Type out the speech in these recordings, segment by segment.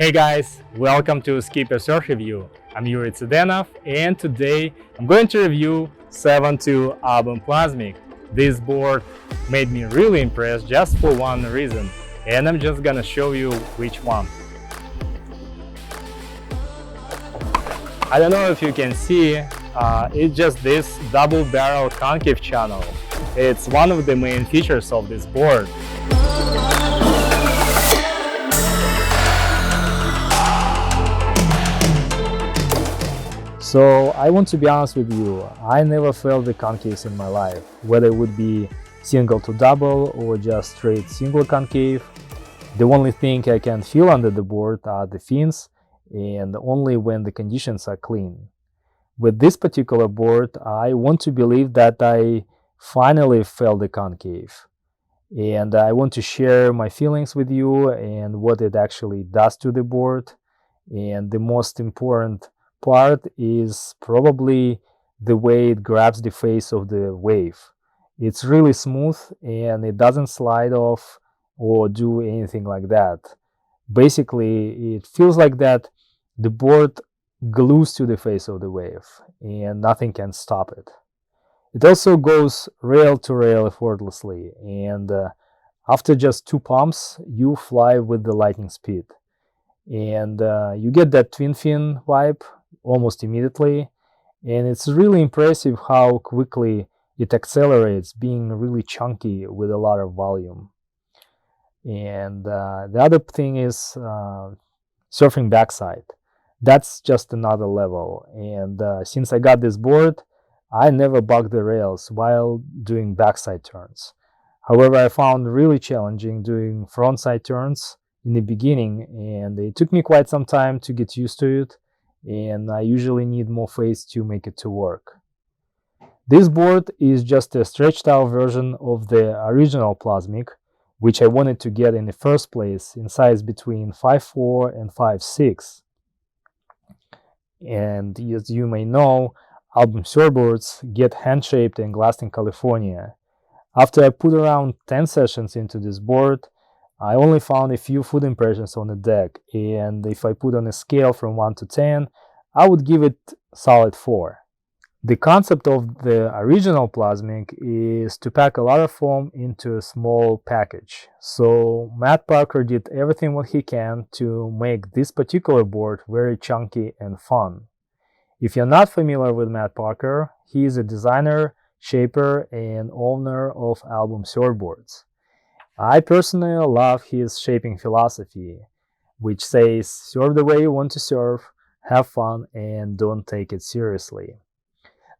Hey guys, welcome to Skip a Surf Review. I'm Yuri Tsedenov, and today I'm going to review 7.2 Album Plasmic. This board made me really impressed just for one reason, and I'm just gonna show you which one. I don't know if you can see, it's just this double barrel concave channel. It's one of the main features of this board. So I want to be honest with you, I never felt the concaves in my life, whether it would be single to double or just straight single concave. The only thing I can feel under the board are the fins, and only when the conditions are clean. With this particular board, I want to believe that I finally felt the concave. And I want to share my feelings with you and what it actually does to the board. And the most important part is probably the way it grabs the face of the wave. It's really smooth and it doesn't slide off or do anything like that. Basically, it feels like that the board glues to the face of the wave and nothing can stop it. It also goes rail to rail effortlessly, and after just 2 pumps, you fly with the lightning speed. And you get that twin fin vibe almost immediately, and it's really impressive how quickly it accelerates, being really chunky with a lot of volume. And the other thing is surfing backside. That's just another level, and since I got this board, I never bugged the rails while doing backside turns. However, I found really challenging doing frontside turns in the beginning, and it took me quite some time to get used to it, and I usually need more face to make it to work. This board is just a stretched out version of the original Plasmic, which I wanted to get in the first place in size between 5'4" and 5'6". And as you may know, Album surfboards get hand-shaped and glassed in California. After I put around 10 sessions into this board, I only found a few foot impressions on the deck, and if I put on a scale from 1 to 10, I would give it solid 4. The concept of the original Plasmic is to pack a lot of foam into a small package. So Matt Parker did everything what he can to make this particular board very chunky and fun. If you're not familiar with Matt Parker, he is a designer, shaper, and owner of Album surfboards. I personally love his shaping philosophy, which says surf the way you want to surf, have fun, and don't take it seriously.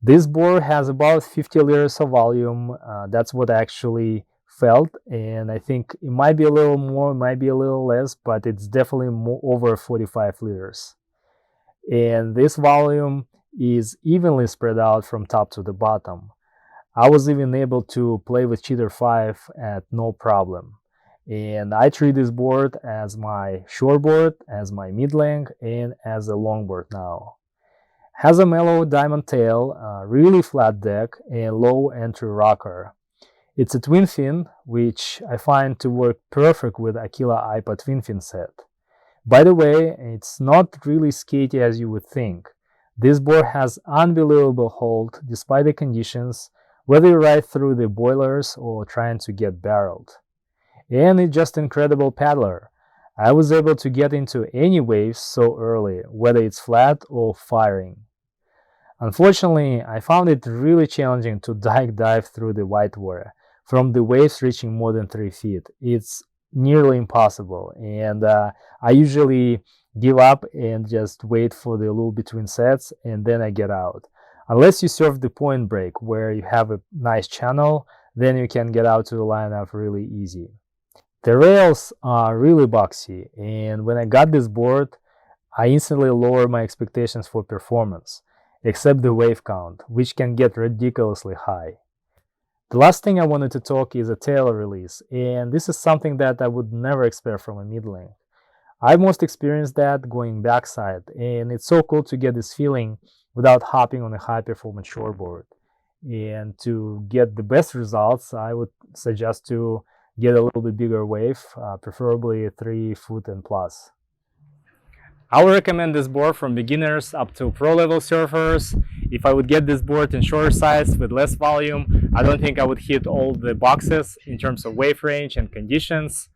This board has about 50 liters of volume. That's what I actually felt, and I think it might be a little more, might be a little less, but it's definitely over 45 liters. And this volume is evenly spread out from top to the bottom. I was even able to play with Cheater 5 at no problem. And I treat this board as my shortboard, as my mid-length, and as a longboard now. Has a mellow diamond tail, really flat deck, and low entry rocker. It's a twin fin, which I find to work perfect with Akila Aipa twin fin set. By the way, it's not really skaty as you would think. This board has unbelievable hold despite the conditions, whether you ride through the boilers or trying to get barreled. And it's just an incredible paddler. I was able to get into any waves so early, whether it's flat or firing. Unfortunately, I found it really challenging to dive through the whitewater from the waves reaching more than 3 feet. It's nearly impossible, and I usually give up and just wait for the lull between sets, and then I get out. Unless you surf the point break where you have a nice channel, then you can get out to the lineup really easy. The rails are really boxy, and when I got this board, I instantly lowered my expectations for performance, except the wave count, which can get ridiculously high. The last thing I wanted to talk is a tail release, and this is something that I would never expect from a mid-length. I most experienced that going backside, and it's so cool to get this feeling without hopping on a high-performance shortboard. And to get the best results, I would suggest to get a little bit bigger wave, preferably 3 foot and plus. I would recommend this board from beginners up to pro level surfers. If I would get this board in shorter size with less volume, I don't think I would hit all the boxes in terms of wave range and conditions.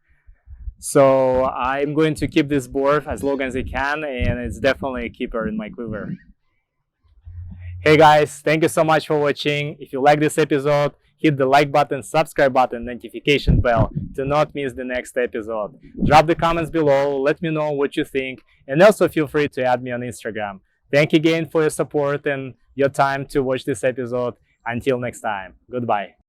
So I'm going to keep this board as long as I can, and it's definitely a keeper in my quiver. Hey guys, thank you so much for watching. If you like this episode, hit the like button, subscribe button, notification bell to not miss the next episode. Drop the comments below, let me know what you think, and also feel free to add me on Instagram. Thank you again for your support and your time to watch this episode. Until next time, goodbye.